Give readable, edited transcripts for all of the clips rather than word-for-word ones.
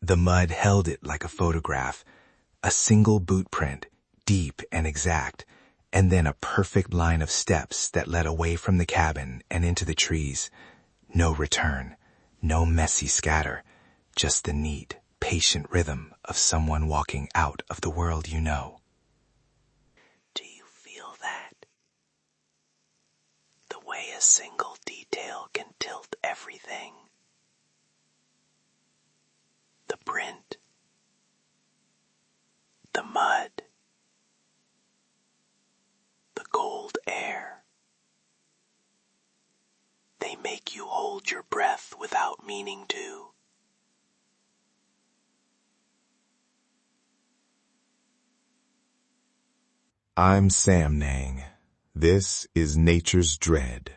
The mud held it like a photograph, a single boot print, deep and exact, and then a perfect line of steps that led away from the cabin and into the trees. No return, no messy scatter, just the neat, patient rhythm of someone walking out of the world you know. Do you feel that? The way a single detail can tilt everything. The print, the mud, the cold air. They make you hold your breath without meaning to. I'm Samnang. This is Nature's Dread.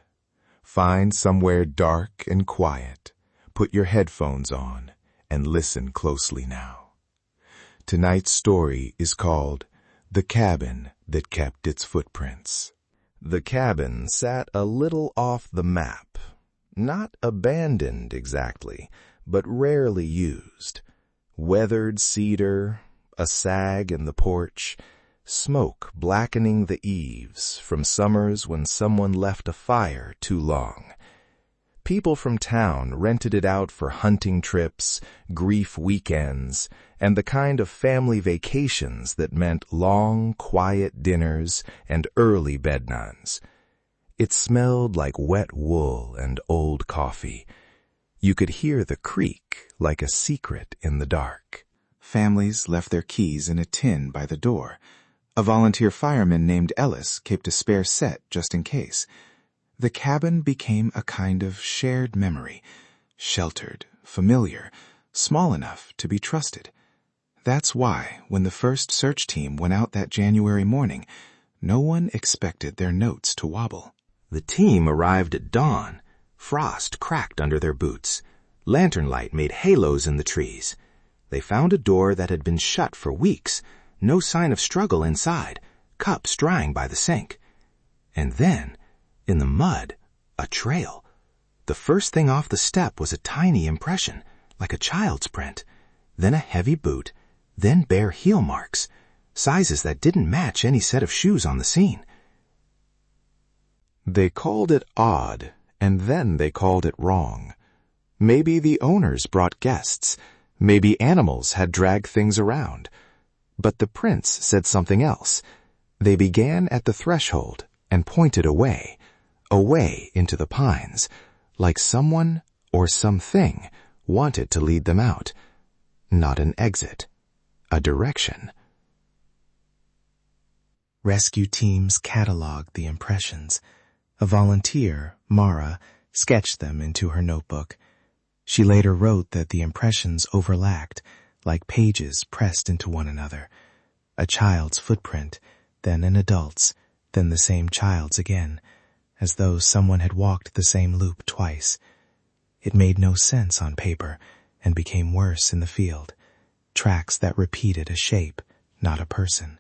Find somewhere dark and quiet, put your headphones on, and listen closely now. Tonight's story is called The Cabin That Kept Its Footprints. The cabin sat a little off the map. Not abandoned exactly, but rarely used. Weathered cedar, a sag in the porch, smoke blackening the eaves from summers when someone left a fire too long. People from town rented it out for hunting trips, grief weekends, and the kind of family vacations that meant long, quiet dinners and early bedtimes. It smelled like wet wool and old coffee. You could hear the creak like a secret in the dark. Families left their keys in a tin by the door. A volunteer fireman named Ellis kept a spare set just in case. The cabin became a kind of shared memory, sheltered, familiar, small enough to be trusted. That's why, when the first search team went out that January morning, no one expected their notes to wobble. The team arrived at dawn. Frost cracked under their boots. Lantern light made halos in the trees. They found a door that had been shut for weeks, no sign of struggle inside, cups drying by the sink. And then, in the mud, a trail. The first thing off the step was a tiny impression, like a child's print, then a heavy boot, then bare heel marks, sizes that didn't match any set of shoes on the scene. They called it odd, and then they called it wrong. Maybe the owners brought guests. Maybe animals had dragged things around. But the prints said something else. They began at the threshold and pointed away into the pines, like someone or something wanted to lead them out. Not an exit, a direction. Rescue teams cataloged the impressions. A volunteer, Mara, sketched them into her notebook. She later wrote that the impressions overlapped, like pages pressed into one another. A child's footprint, then an adult's, then the same child's again, as though someone had walked the same loop twice. It made no sense on paper and became worse in the field. Tracks that repeated a shape, not a person.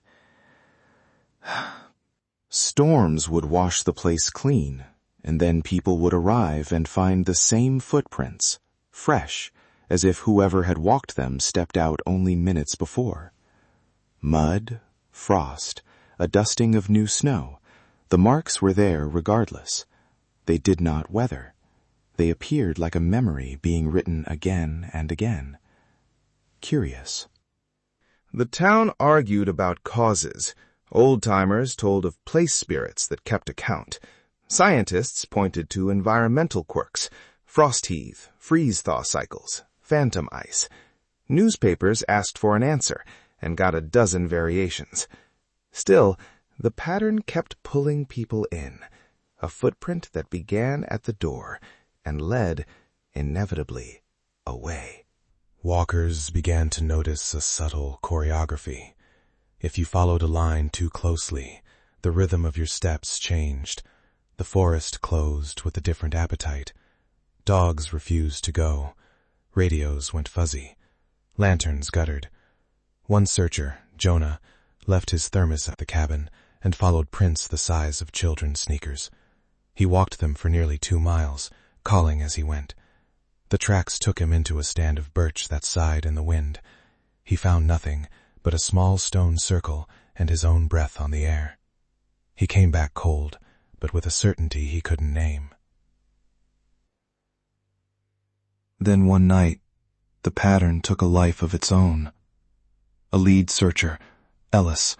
Storms would wash the place clean, and then people would arrive and find the same footprints, fresh, as if whoever had walked them stepped out only minutes before. Mud, frost, a dusting of new snow. The marks were there regardless. They did not weather. They appeared like a memory being written again and again. Curious. The town argued about causes. Old-timers told of place spirits that kept account. Scientists pointed to environmental quirks, frost heave, freeze-thaw cycles, phantom ice. Newspapers asked for an answer and got a dozen variations. Still, the pattern kept pulling people in, a footprint that began at the door and led, inevitably, away. Walkers began to notice a subtle choreography. If you followed a line too closely, the rhythm of your steps changed. The forest closed with a different appetite. Dogs refused to go. Radios went fuzzy. Lanterns guttered. One searcher, Jonah, left his thermos at the cabin and followed prints the size of children's sneakers. He walked them for nearly 2 miles, calling as he went. The tracks took him into a stand of birch that sighed in the wind. He found nothing but a small stone circle and his own breath on the air. He came back cold, but with a certainty he couldn't name. Then one night, the pattern took a life of its own. A lead searcher, Ellis,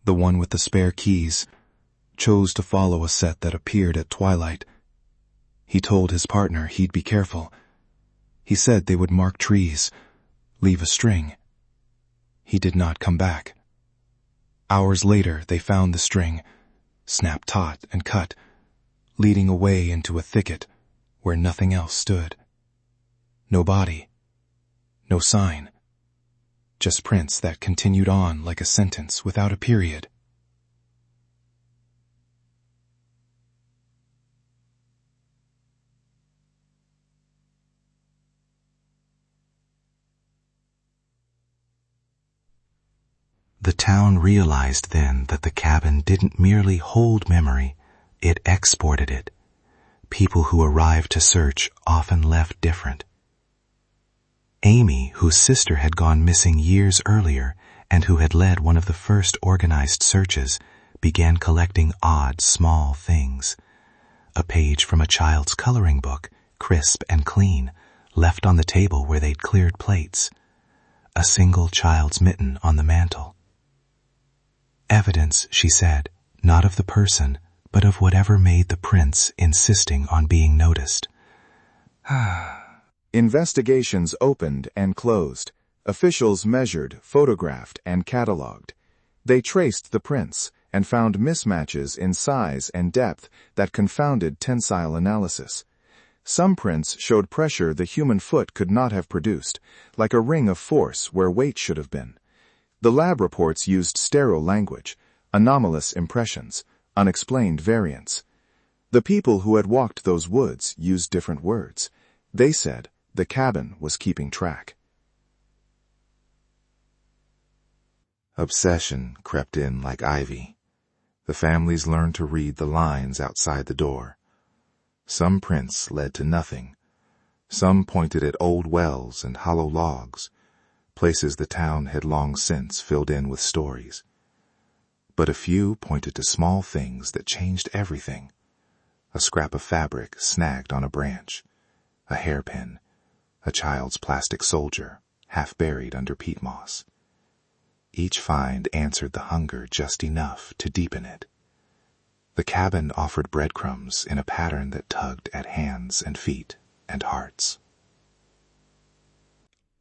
the one with the spare keys, chose to follow a set that appeared at twilight. He told his partner he'd be careful. He said they would mark trees, leave a string. He did not come back. Hours later, they found the string, snapped taut and cut, leading away into a thicket where nothing else stood. No body, no sign, just prints that continued on like a sentence without a period. The town realized then that the cabin didn't merely hold memory, it exported it. People who arrived to search often left different. Amy, whose sister had gone missing years earlier and who had led one of the first organized searches, began collecting odd, small things. A page from a child's coloring book, crisp and clean, left on the table where they'd cleared plates. A single child's mitten on the mantel. Evidence, she said, not of the person, but of whatever made the prints insisting on being noticed. Investigations opened and closed. Officials measured, photographed, and catalogued. They traced the prints and found mismatches in size and depth that confounded tensile analysis. Some prints showed pressure the human foot could not have produced, like a ring of force where weight should have been. The lab reports used sterile language, anomalous impressions, unexplained variants. The people who had walked those woods used different words. They said the cabin was keeping track. Obsession crept in like ivy. The families learned to read the lines outside the door. Some prints led to nothing. Some pointed at old wells and hollow logs, places the town had long since filled in with stories. But a few pointed to small things that changed everything. A scrap of fabric snagged on a branch, a hairpin, a child's plastic soldier, half buried under peat moss. Each find answered the hunger just enough to deepen it. The cabin offered breadcrumbs in a pattern that tugged at hands and feet and hearts.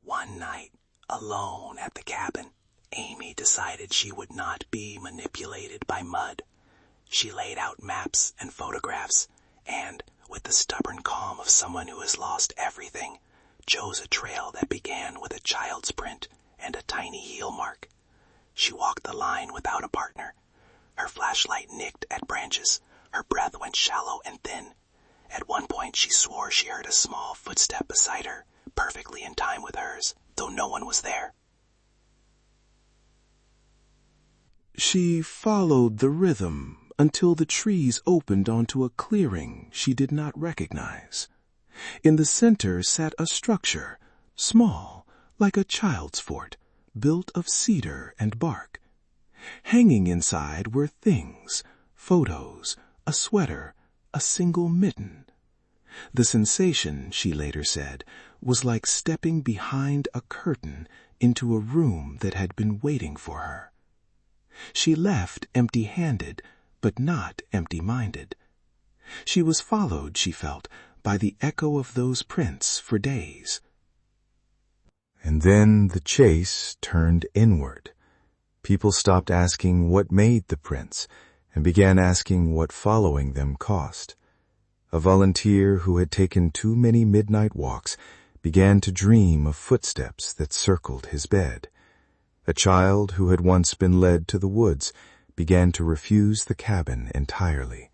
One night, alone at the cabin, Amy decided she would not be manipulated by mud. She laid out maps and photographs and, with the stubborn calm of someone who has lost everything, chose a trail that began with a child's print and a tiny heel mark. She walked the line without a partner. Her flashlight nicked at branches. Her breath went shallow and thin. At one point she swore she heard a small footstep beside her, perfectly in time with hers, though no one was there. She followed the rhythm until the trees opened onto a clearing she did not recognize. In the center sat a structure, small, like a child's fort, built of cedar and bark. Hanging inside were things, photos, a sweater, a single mitten. The sensation, she later said, was like stepping behind a curtain into a room that had been waiting for her. She left empty-handed, but not empty-minded. She was followed, she felt, by the echo of those prints for days. And then the chase turned inward. People stopped asking what made the prints and began asking what following them cost. A volunteer who had taken too many midnight walks began to dream of footsteps that circled his bed. A child who had once been led to the woods began to refuse the cabin entirely.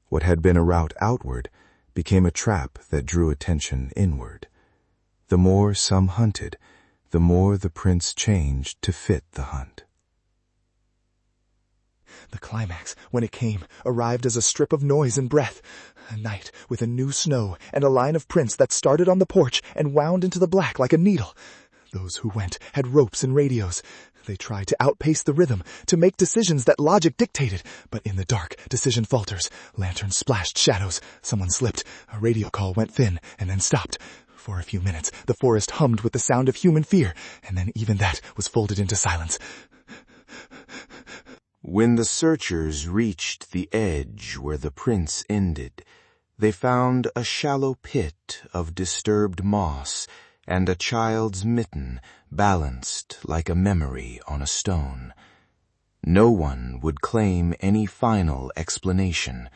What had been a route outward became a trap that drew attention inward. The more some hunted, the more the prints changed to fit the hunt. The climax, when it came, arrived as a strip of noise and breath. A night with a new snow and a line of prints that started on the porch and wound into the black like a needle. Those who went had ropes and radios. They tried to outpace the rhythm, to make decisions that logic dictated. But in the dark, decision falters. Lanterns splashed shadows. Someone slipped. A radio call went thin and then stopped. For a few minutes, the forest hummed with the sound of human fear, and then even that was folded into silence. When the searchers reached the edge where the prints ended, they found a shallow pit of disturbed moss and a child's mitten balanced like a memory on a stone. No one would claim any final explanation.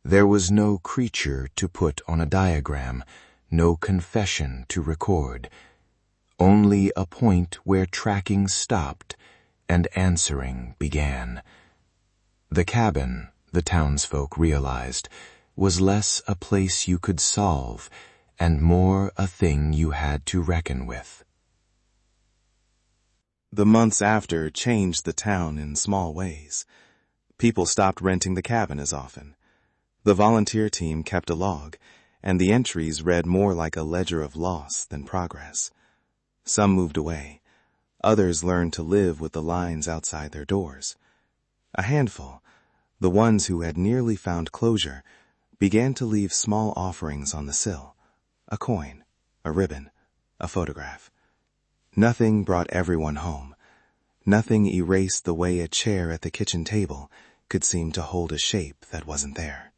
There was no creature to put on a diagram, no confession to record. Only a point where tracking stopped and answering began. The cabin, the townsfolk realized, was less a place you could solve and more a thing you had to reckon with. The months after changed the town in small ways. People stopped renting the cabin as often. The volunteer team kept a log, and the entries read more like a ledger of loss than progress. Some moved away. Others learned to live with the lines outside their doors. A handful, the ones who had nearly found closure, began to leave small offerings on the sill. A coin, a ribbon, a photograph. Nothing brought everyone home. Nothing erased the way a chair at the kitchen table could seem to hold a shape that wasn't there.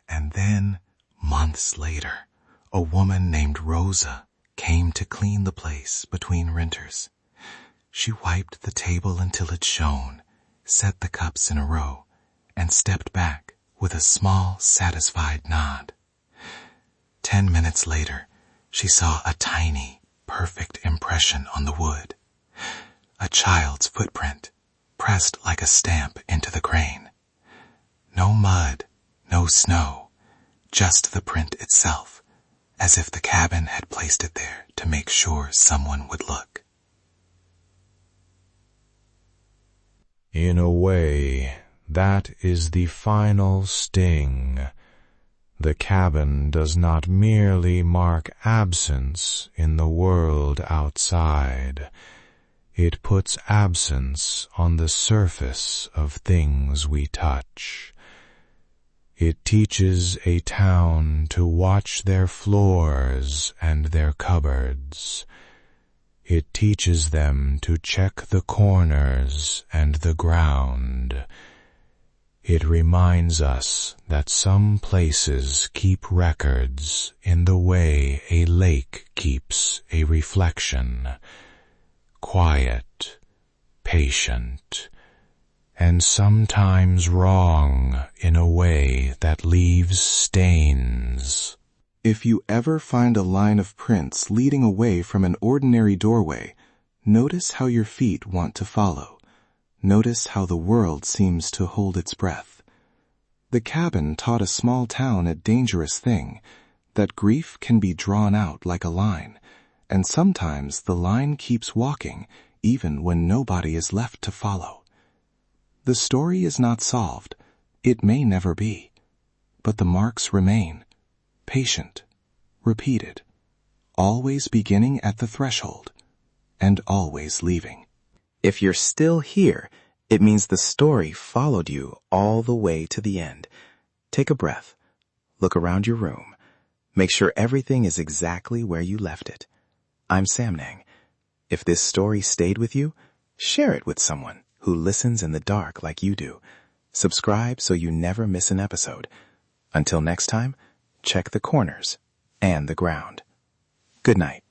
And then, months later, a woman named Rosa came to clean the place between renters. She wiped the table until it shone, set the cups in a row, and stepped back with a small, satisfied nod. 10 minutes later, she saw a tiny, perfect impression on the wood. A child's footprint, pressed like a stamp into the grain. No mud, no snow, just the print itself, as if the cabin had placed it there to make sure someone would look. In a way, that is the final sting. The cabin does not merely mark absence in the world outside. It puts absence on the surface of things we touch. It teaches a town to watch their floors and their cupboards. It teaches them to check the corners and the ground. It reminds us that some places keep records in the way a lake keeps a reflection. Quiet, patient, and sometimes wrong in a way that leaves stains. If you ever find a line of prints leading away from an ordinary doorway, notice how your feet want to follow. Notice how the world seems to hold its breath. The cabin taught a small town a dangerous thing, that grief can be drawn out like a line, and sometimes the line keeps walking even when nobody is left to follow. The story is not solved. It may never be. But the marks remain, patient, repeated, always beginning at the threshold, and always leaving. If you're still here, it means the story followed you all the way to the end. Take a breath. Look around your room. Make sure everything is exactly where you left it. I'm Samnang. If this story stayed with you, share it with someone who listens in the dark like you do. Subscribe so you never miss an episode. Until next time, check the corners and the ground. Good night.